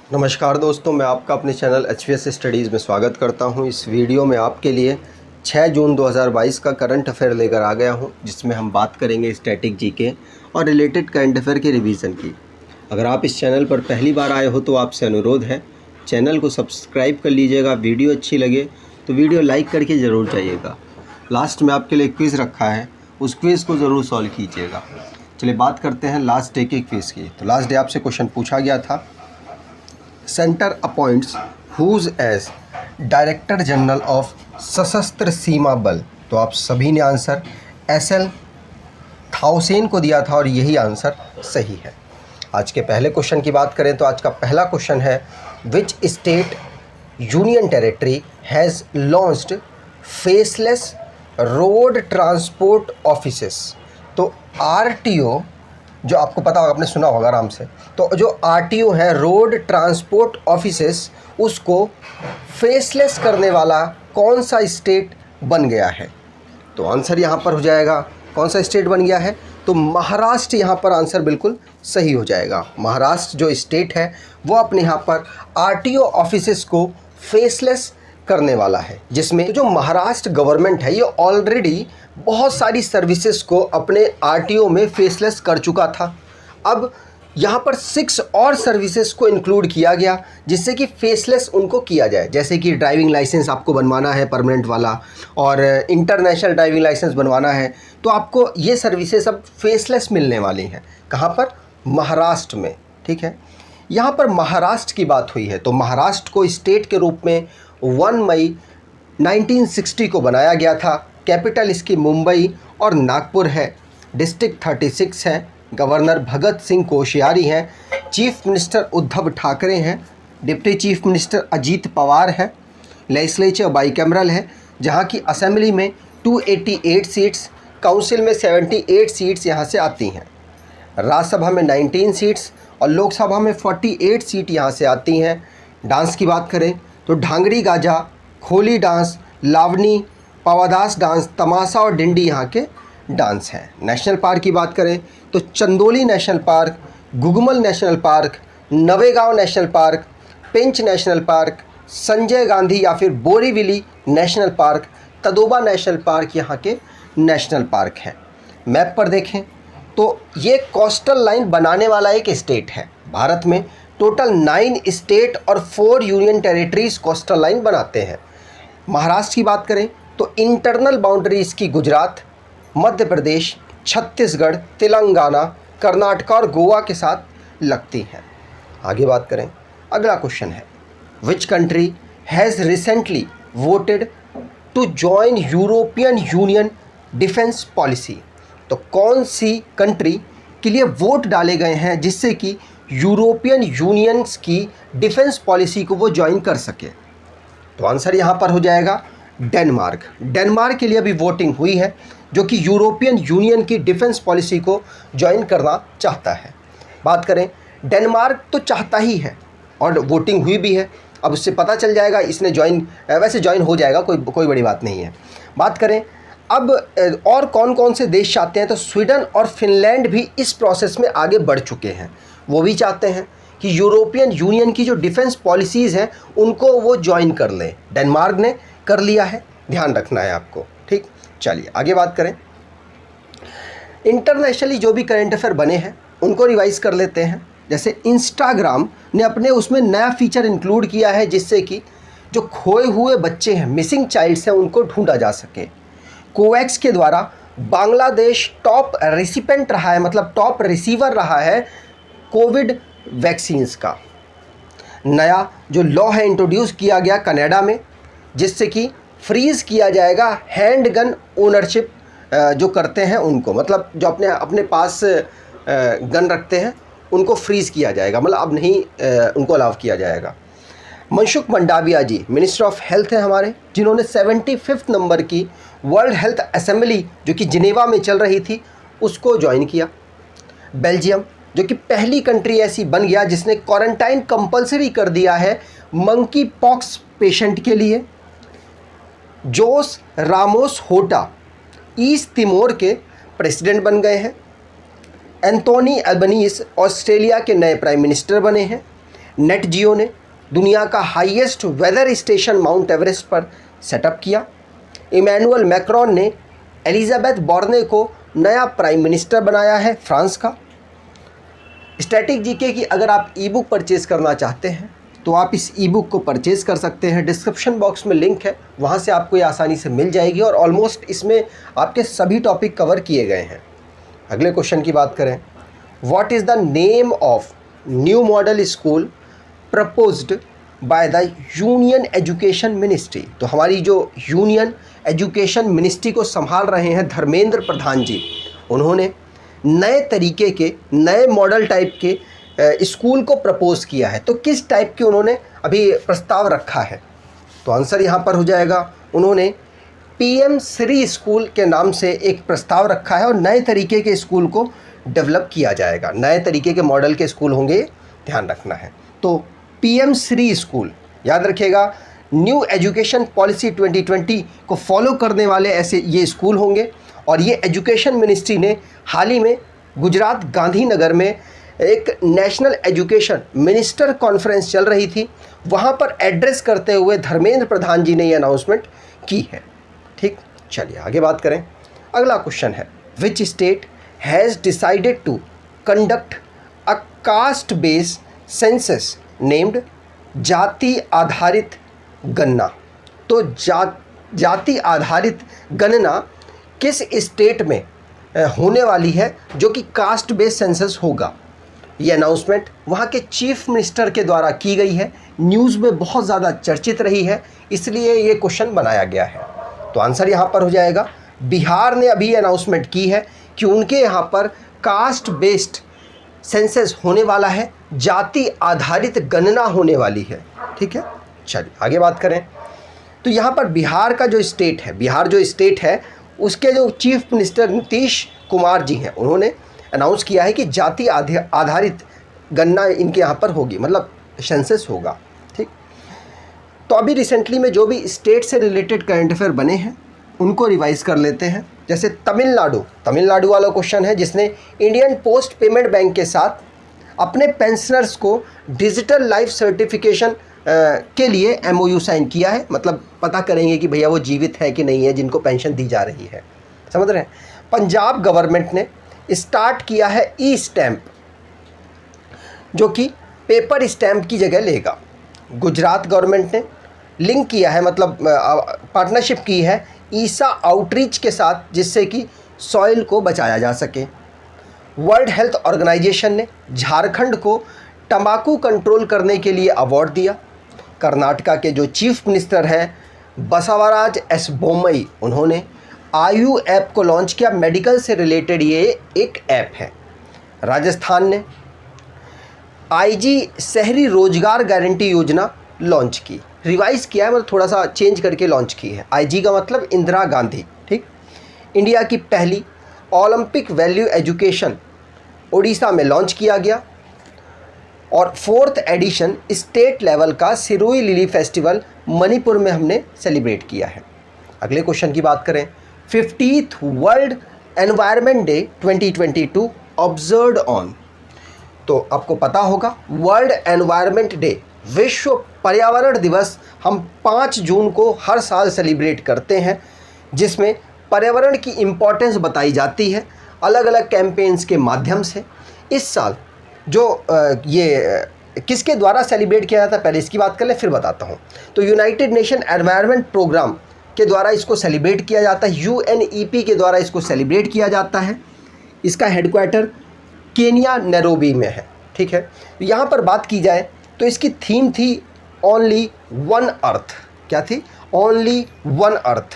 नमस्कार दोस्तों, मैं आपका अपने चैनल HVS स्टडीज़ में स्वागत करता हूं। इस वीडियो में आपके लिए 6 जून 2022 का करंट अफेयर लेकर आ गया हूं, जिसमें हम बात करेंगे स्टैटिक जीके और रिलेटेड करंट अफेयर के रिवीजन की। अगर आप इस चैनल पर पहली बार आए हो तो आपसे अनुरोध है, चैनल को सब्सक्राइब कर लीजिएगा। वीडियो अच्छी लगे तो वीडियो लाइक करके ज़रूर जाइएगा। लास्ट में आपके लिए क्विज़ रखा है, उस क्विज़ को ज़रूर सॉल्व कीजिएगा। चलिए बात करते हैं लास्ट डे के क्विज़ की। तो लास्ट डे आपसे क्वेश्चन पूछा गया था, centre appoints whose as director general of Sashastra Seema बल। तो आप सभी ने आंसर SL थाउसेन को दिया था और यही आंसर सही है। आज के पहले क्वेश्चन की बात करें तो आज का पहला क्वेश्चन है, which state union territory has launched faceless road transport offices. तो RTO, जो आपको पता होगा, आपने सुना होगा आराम से, तो जो RTO है, रोड ट्रांसपोर्ट ऑफिसेस, उसको फेसलेस करने वाला कौन सा स्टेट बन गया है? तो आंसर यहाँ पर हो जाएगा, कौन सा स्टेट बन गया है? तो महाराष्ट्र यहाँ पर आंसर बिल्कुल सही हो जाएगा। महाराष्ट्र जो स्टेट है वो अपने यहाँ पर RTO ऑफिसेस को फेसलेस करने वाला है, जिसमें तो जो महाराष्ट्र गवर्नमेंट है ये ऑलरेडी बहुत सारी सर्विसेज को अपने RTO में फेसलेस कर चुका था। अब यहाँ पर 6 और सर्विसेज को इंक्लूड किया गया जिससे कि फेसलेस उनको किया जाए, जैसे कि ड्राइविंग लाइसेंस आपको बनवाना है परमानेंट वाला, और इंटरनेशनल ड्राइविंग लाइसेंस बनवाना है, तो आपको ये सर्विसेज अब फेसलेस मिलने वाली हैं। कहाँ पर? महाराष्ट्र में। ठीक है, यहाँ पर महाराष्ट्र की बात हुई है तो महाराष्ट्र को स्टेट के रूप में 1 मई 1960 को बनाया गया था। कैपिटल इसकी मुंबई और नागपुर है। डिस्ट्रिक्ट 36 है। गवर्नर भगत सिंह कोश्यारी हैं। चीफ मिनिस्टर उद्धव ठाकरे हैं। Deputy chief minister Ajit Pawar है। लेजिस्लेचर बाइकैमरल है, जहाँ की असेंबली में 288 सीट्स, काउंसिल में 78 सीट्स यहाँ से आती हैं। राज्यसभा में 19 सीट्स और लोकसभा में 48 सीट यहाँ से आती हैं। डांस की बात करें तो ढांगड़ी गाजा, खोली डांस, लावनी, पावादास डांस, तमाशा और डिंडी यहाँ के डांस हैं। नेशनल पार्क की बात करें तो Chandoli national park, Gugamal national park, Navegaon national park, Pench national park, Sanjay Gandhi या फिर Borivali national park, Tadoba national park यहाँ के नेशनल पार्क हैं। मैप पर देखें तो ये कोस्टल लाइन बनाने वाला एक स्टेट है। भारत में टोटल 9 स्टेट और 4 यूनियन टेरिटरीज कोस्टल लाइन बनाते हैं। महाराष्ट्र की बात करें तो इंटरनल बाउंड्री इसकी गुजरात, मध्य प्रदेश, छत्तीसगढ़, तेलंगाना, कर्नाटक और गोवा के साथ लगती हैं। आगे बात करें, अगला क्वेश्चन है, which country has recently voted to join European Union defence policy. तो कौन सी कंट्री के लिए वोट डाले गए हैं जिससे कि यूरोपियन यूनियंस की डिफेंस पॉलिसी को वो ज्वाइन कर सके? तो आंसर यहाँ पर हो जाएगा डेनमार्क। डेनमार्क के लिए अभी वोटिंग हुई है, जो कि यूरोपियन यूनियन की डिफेंस पॉलिसी को ज्वाइन करना चाहता है। बात करें, डेनमार्क तो चाहता ही है और वोटिंग हुई भी है। अब उससे पता चल जाएगा इसने ज्वाइन, वैसे ज्वाइन हो जाएगा, कोई बड़ी बात नहीं है। बात करें अब और कौन कौन से देश चाहते हैं, तो स्वीडन और फिनलैंड भी इस प्रोसेस में आगे बढ़ चुके हैं। वो भी चाहते हैं कि यूरोपियन यूनियन की जो डिफेंस पॉलिसीज़ हैं उनको वो ज्वाइन कर लें। डेनमार्क ने कर लिया है, ध्यान रखना है आपको। ठीक, चलिए आगे बात करें। इंटरनेशनली जो भी करंट अफेयर बने हैं उनको रिवाइज कर लेते हैं। जैसे इंस्टाग्राम ने अपने उसमें नया फीचर इंक्लूड किया है जिससे कि जो खोए हुए बच्चे हैं, मिसिंग चाइल्ड्स हैं, उनको ढूंढा जा सके। कोवैक्स के द्वारा बांग्लादेश टॉप रिसिपेंट रहा है, मतलब टॉप रिसीवर रहा है कोविड वैक्सीन्स का। नया जो लॉ है इंट्रोड्यूस किया गया कनाडा में, जिससे कि फ्रीज़ किया जाएगा हैंड गन ओनरशिप जो करते हैं उनको, मतलब जो अपने पास गन रखते हैं उनको फ्रीज़ किया जाएगा, मतलब अब नहीं उनको अलाउ किया जाएगा। मनसुख मंडाविया जी मिनिस्टर ऑफ हेल्थ हैं हमारे, जिन्होंने 75 नंबर की वर्ल्ड हेल्थ असेंबली जो कि जिनेवा में चल रही थी उसको ज्वाइन किया। बेल्जियम जो कि पहली कंट्री ऐसी बन गया जिसने क्वारंटाइन कंपलसरी कर दिया है मंकी पॉक्स पेशेंट के लिए। जोस रामोस होटा ईस्ट तिमोर के प्रेसिडेंट बन गए हैं। एंथोनी अल्बनीज़ ऑस्ट्रेलिया के नए प्राइम मिनिस्टर बने हैं। नेट जियो ने दुनिया का highest weather station Mount Everest पर सेटअप किया। इमैनुअल मैक्रोन ने एलिजाबेथ बोर्ने को नया प्राइम मिनिस्टर बनाया है फ्रांस का। स्टैटिक जीके की अगर आप ई बुक परचेज़ करना चाहते हैं तो आप इस ई बुक को परचेज़ कर सकते हैं। डिस्क्रिप्शन बॉक्स में लिंक है, वहाँ से आपको ये आसानी से मिल जाएगी और ऑलमोस्ट इसमें आपके सभी टॉपिक कवर किए गए हैं। अगले क्वेश्चन की बात करें, what is the name of new model school proposed by the union education ministry. तो हमारी जो यूनियन एजुकेशन मिनिस्ट्री को संभाल रहे हैं धर्मेंद्र प्रधान जी, उन्होंने नए तरीके के नए मॉडल टाइप के स्कूल को प्रपोज़ किया है। तो किस टाइप के उन्होंने अभी प्रस्ताव रखा है? तो आंसर यहाँ पर हो जाएगा, उन्होंने PM श्री स्कूल के नाम से एक प्रस्ताव रखा है और नए तरीके के स्कूल को डेवलप किया जाएगा। नए तरीके के मॉडल के स्कूल होंगे, ध्यान रखना है। तो PM श्री स्कूल याद रखिएगा, न्यू एजुकेशन पॉलिसी 2020 को फॉलो करने वाले ऐसे ये स्कूल होंगे। और ये एजुकेशन मिनिस्ट्री ने हाल ही में गुजरात गांधीनगर में एक नेशनल एजुकेशन मिनिस्टर कॉन्फ्रेंस चल रही थी, वहाँ पर एड्रेस करते हुए धर्मेंद्र प्रधान जी ने ये अनाउंसमेंट की है। ठीक, चलिए आगे बात करें। अगला क्वेश्चन है, which state has decided to conduct a caste based census named जाति आधारित गणना। तो जाति आधारित गणना किस स्टेट में होने वाली है जो कि कास्ट बेस्ड सेंसस होगा? ये अनाउंसमेंट वहाँ के चीफ मिनिस्टर के द्वारा की गई है, न्यूज़ में बहुत ज़्यादा चर्चित रही है, इसलिए ये क्वेश्चन बनाया गया है। तो आंसर यहाँ पर हो जाएगा, बिहार ने अभी अनाउंसमेंट की है कि उनके यहाँ पर कास्ट बेस्ड सेंसस होने वाला है, जाति आधारित गणना होने वाली है। ठीक है, चलिए आगे बात करें। तो यहाँ पर बिहार का जो स्टेट है, बिहार जो स्टेट है उसके जो चीफ मिनिस्टर नीतीश कुमार जी हैं, उन्होंने अनाउंस किया है कि जाति आधारित गणना इनके यहाँ पर होगी, मतलब सेंसस होगा। ठीक, तो अभी रिसेंटली में जो भी स्टेट से रिलेटेड करंट अफेयर बने हैं उनको रिवाइज कर लेते हैं। जैसे तमिलनाडु वाला क्वेश्चन है, जिसने इंडियन पोस्ट पेमेंट बैंक के साथ अपने पेंशनर्स को डिजिटल लाइफ सर्टिफिकेशन के लिए MOU साइन किया है। मतलब पता करेंगे कि भैया वो जीवित है कि नहीं है जिनको पेंशन दी जा रही है, समझ रहे हैं। पंजाब गवर्नमेंट ने स्टार्ट किया है ई-स्टैम्प, जो कि पेपर स्टैम्प की जगह लेगा। गुजरात गवर्नमेंट ने लिंक किया है, मतलब पार्टनरशिप की है ईसा आउटरीच के साथ, जिससे कि सॉइल को बचाया जा सके। वर्ल्ड हेल्थ ऑर्गेनाइजेशन ने झारखंड को तंबाकू कंट्रोल करने के लिए अवार्ड दिया। कर्नाटका के जो चीफ मिनिस्टर हैं बसवराज एस बोम्मई, उन्होंने आयु ऐप को लॉन्च किया। मेडिकल से रिलेटेड ये एक ऐप है। राजस्थान ने IG शहरी रोजगार गारंटी योजना लॉन्च की, रिवाइज किया है, मतलब थोड़ा सा चेंज करके लॉन्च की है। IG का मतलब इंदिरा गांधी। ठीक, इंडिया की पहली ओलंपिक वैल्यू एजुकेशन उड़ीसा में लॉन्च किया गया। और 4th एडिशन स्टेट लेवल का सिरोही लिली फेस्टिवल मणिपुर में हमने सेलिब्रेट किया है। अगले क्वेश्चन की बात करें, 50th world environment day 2022 observed on. तो आपको पता होगा वर्ल्ड एनवायरनमेंट डे, विश्व पर्यावरण दिवस, हम 5 जून को हर साल सेलिब्रेट करते हैं, जिसमें पर्यावरण की इम्पोर्टेंस बताई जाती है अलग अलग कैंपेन्स के माध्यम से। इस साल जो ये किसके द्वारा सेलिब्रेट किया जाता है, पहले इसकी बात कर ले फिर बताता हूँ। तो यूनाइटेड नेशन एनवायरनमेंट प्रोग्राम के द्वारा इसको सेलिब्रेट किया जाता है, UNEP के द्वारा इसको सेलिब्रेट किया जाता है। इसका हेडक्वार्टर केनिया नैरोबी में है। ठीक है, यहाँ पर बात की जाए तो इसकी थीम थी ओनली वन अर्थ। क्या थी? ओनली वन अर्थ,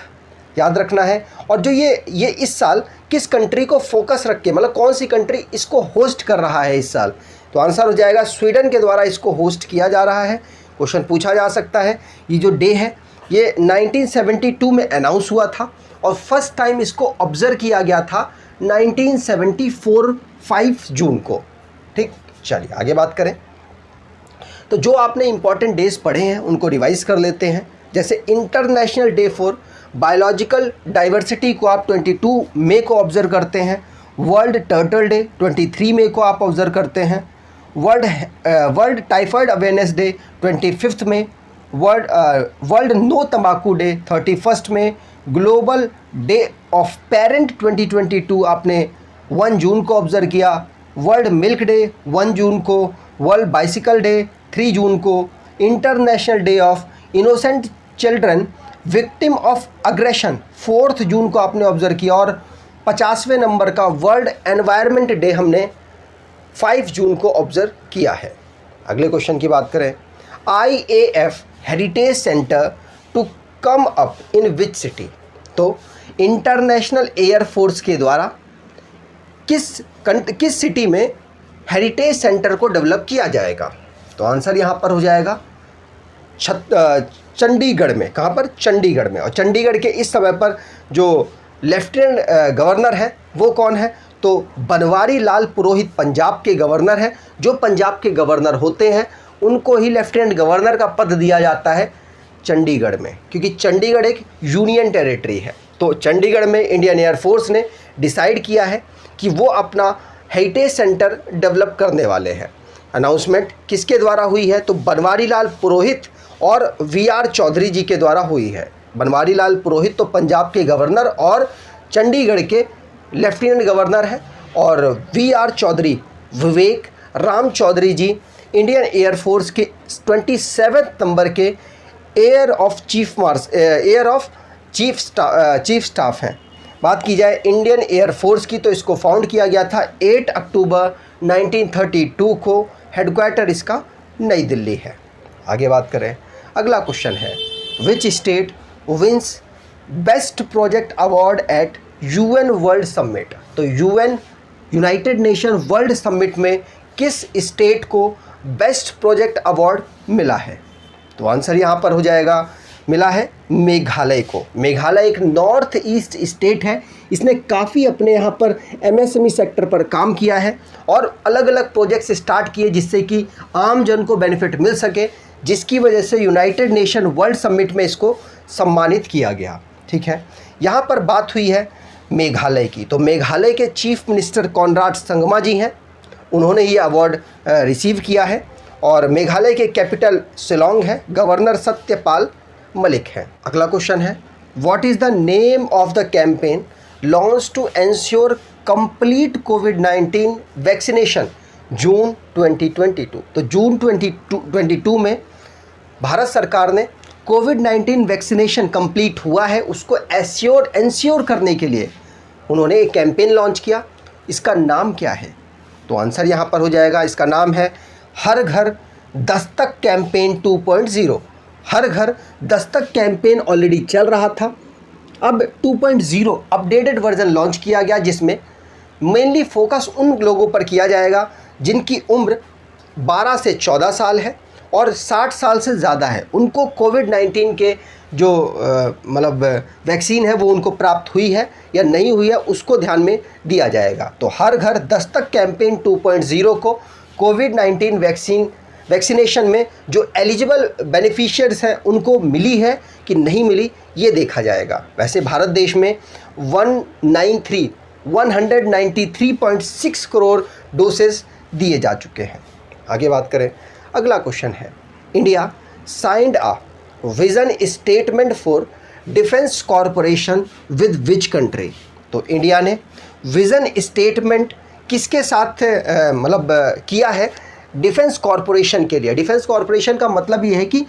याद रखना है। और जो ये इस साल किस कंट्री को फोकस रख के, मतलब कौन सी कंट्री इसको होस्ट कर रहा है इस साल, तो आंसर हो जाएगा स्वीडन के द्वारा इसको होस्ट किया जा रहा है। क्वेश्चन पूछा जा सकता है, ये जो डे है ये 1972 में अनाउंस हुआ था और फर्स्ट टाइम इसको ऑब्जर्व किया गया था 1974 5 जून को। ठीक, चलिए आगे बात करें। तो जो आपने इंपॉर्टेंट डेज पढ़े हैं उनको रिवाइज कर लेते हैं। जैसे international day for biological diversity को आप 22 मई को ऑब्जर्व करते हैं। वर्ल्ड टर्टल डे 23 मई को आप ऑब्जर्व करते हैं। वर्ल्ड टाइफाइड अवेयरनेस डे 25 में, वर्ल्ड नो तंबाकू डे 31 में, ग्लोबल डे ऑफ पेरेंट 2022 आपने 1 जून को ऑब्ज़र्व किया, वर्ल्ड मिल्क डे 1 जून को, वर्ल्ड बाइसिकल डे 3 जून को, international day of innocent children victim of aggression 4 जून को आपने ऑब्ज़र्व किया, और 50वें नंबर का वर्ल्ड एनवायरनमेंट डे हमने 5 जून को ऑब्ज़र्व किया है। अगले क्वेश्चन की बात करें, IAF heritage centre to come up in which city? तो इंटरनेशनल एयर फोर्स के द्वारा किस सिटी में हेरिटेज सेंटर को डेवलप किया जाएगा? तो आंसर यहाँ पर हो जाएगा चंडीगढ़ में। कहाँ पर? चंडीगढ़ में। और चंडीगढ़ के इस समय पर जो लेफ्टिनेंट गवर्नर है वो कौन है? तो बनवारी लाल पुरोहित पंजाब के गवर्नर हैं। जो पंजाब के गवर्नर होते हैं उनको ही लेफ्टिनेंट गवर्नर का पद दिया जाता है चंडीगढ़ में, क्योंकि चंडीगढ़ एक यूनियन टेरिटरी है। तो चंडीगढ़ में इंडियन एयर फोर्स ने डिसाइड किया है कि वो अपना हेरिटेज सेंटर डेवलप करने वाले हैं। अनाउंसमेंट किसके द्वारा हुई है? तो बनवारी लाल पुरोहित और VR चौधरी जी के द्वारा हुई है। बनवारी लाल पुरोहित तो पंजाब के गवर्नर और चंडीगढ़ के लेफ्टिनेंट गवर्नर हैं, और VR चौधरी विवेक राम चौधरी जी इंडियन एयर फोर्स के 27 नंबर के एयर ऑफ चीफ स्टाफ हैं। बात की जाए इंडियन एयर फोर्स की, तो इसको फाउंड किया गया था 8 अक्टूबर 1932 को। हेडक्वार्टर इसका नई दिल्ली है। आगे बात करें, अगला क्वेश्चन है, which state wins best project award at UN world summit? तो यूनाइटेड नेशन वर्ल्ड समिट में किस स्टेट को बेस्ट प्रोजेक्ट अवार्ड मिला है? तो आंसर यहाँ पर हो जाएगा, मिला है मेघालय को। मेघालय एक नॉर्थ ईस्ट स्टेट है। इसने काफ़ी अपने यहाँ पर MSME सेक्टर पर काम किया है और अलग अलग प्रोजेक्ट्स स्टार्ट किए जिससे कि आम जन को बेनिफिट मिल सके, जिसकी वजह से यूनाइटेड नेशन वर्ल्ड समिट में इसको सम्मानित किया गया। ठीक है, यहाँ पर बात हुई है मेघालय की। तो मेघालय के चीफ मिनिस्टर कॉनराड संगमा जी हैं, उन्होंने ये अवार्ड रिसीव किया है। और मेघालय के कैपिटल शिलोंग है, गवर्नर सत्यपाल मलिक है। अगला क्वेश्चन है, what is the name of the campaign launch to ensure complete कोविड-19 वैक्सीनेशन जून 2022? तो जून 2022 में भारत सरकार ने कोविड-19 वैक्सीनेशन कंप्लीट हुआ है उसको एंश्योर करने के लिए उन्होंने एक कैंपेन लॉन्च किया। इसका नाम क्या है? तो आंसर यहाँ पर हो जाएगा, इसका नाम है हर घर दस्तक कैंपेन 2.0। हर घर दस्तक कैंपेन ऑलरेडी चल रहा था, अब 2.0 अपडेटेड वर्जन लॉन्च किया गया, जिसमें मेनली फोकस उन लोगों पर किया जाएगा जिनकी उम्र 12 से 14 साल है और 60 साल से ज़्यादा है। उनको कोविड-19 के जो मतलब वैक्सीन है वो उनको प्राप्त हुई है या नहीं हुई है उसको ध्यान में दिया जाएगा। तो हर घर दस्तक कैंपेन 2.0 को कोविड-19 वैक्सीनेशन में जो एलिजिबल बेनिफिशियर्स हैं उनको मिली है कि नहीं मिली, ये देखा जाएगा। वैसे भारत देश में 193.6 करोड़ डोसेस दिए जा चुके हैं। आगे बात करें, अगला क्वेश्चन है, India signed a vision statement for defence corporation with which country? तो इंडिया ने विजन स्टेटमेंट किसके साथ किया है डिफेंस कॉरपोरेशन के लिए? डिफेंस कॉरपोरेशन का मतलब ये है कि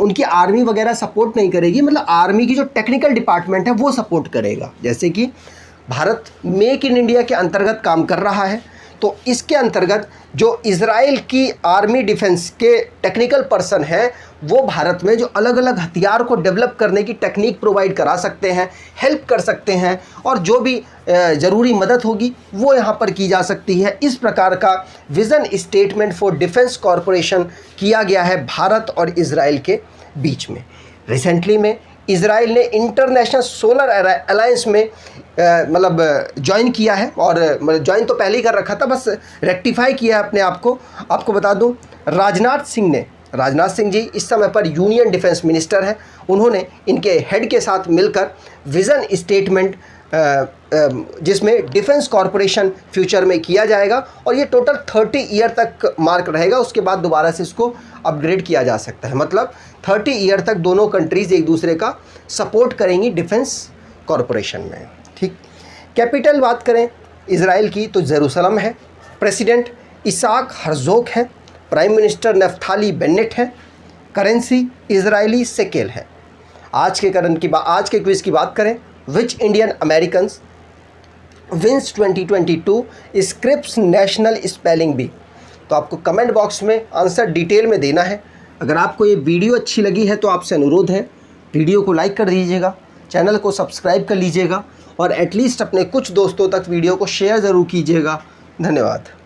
उनकी आर्मी वगैरह सपोर्ट नहीं करेगी, मतलब आर्मी की जो टेक्निकल डिपार्टमेंट है वो सपोर्ट करेगा। जैसे कि भारत मेक इन इंडिया के अंतर्गत काम कर रहा है, तो इसके अंतर्गत जो इजराइल की आर्मी डिफेंस के टेक्निकल पर्सन हैं वो भारत में जो अलग अलग हथियार को डेवलप करने की टेक्निक प्रोवाइड करा सकते हैं, हेल्प कर सकते हैं, और जो भी ज़रूरी मदद होगी वो यहाँ पर की जा सकती है। इस प्रकार का vision statement for defence corporation किया गया है भारत और इजराइल के बीच में। रिसेंटली में इजराइल ने इंटरनेशनल सोलर अलायंस में ज्वाइन किया है, और ज्वाइन तो पहले ही कर रखा था, बस रेक्टिफाई किया है अपने आप को। आपको बता दूं, राजनाथ सिंह जी इस समय पर यूनियन डिफेंस मिनिस्टर हैं। उन्होंने इनके हेड के साथ मिलकर विज़न स्टेटमेंट जिसमें डिफेंस कॉरपोरेशन फ्यूचर में किया जाएगा और ये टोटल 30 ईयर तक मार्क रहेगा। उसके बाद दोबारा से इसको अपग्रेड किया जा सकता है। मतलब 30 ईयर तक दोनों कंट्रीज़ एक दूसरे का सपोर्ट करेंगी डिफेंस कॉरपोरेशन में। ठीक, कैपिटल बात करें इज़राइल की तो जेरूसलम है। प्रेसिडेंट इसाक हर्जोग है। प्राइम मिनिस्टर नफ्ताली बेनेट है। करेंसी इजरायली शेकेल है। आज के क्विज़ की बात करें, which Indian Americans wins 2022 Scripps national spelling bee. तो आपको कमेंट बॉक्स में आंसर डिटेल में देना है। अगर आपको ये वीडियो अच्छी लगी है तो आपसे अनुरोध है वीडियो को लाइक कर दीजिएगा, चैनल को सब्सक्राइब कर लीजिएगा और एटलीस्ट अपने कुछ दोस्तों तक वीडियो को शेयर ज़रूर कीजिएगा। धन्यवाद।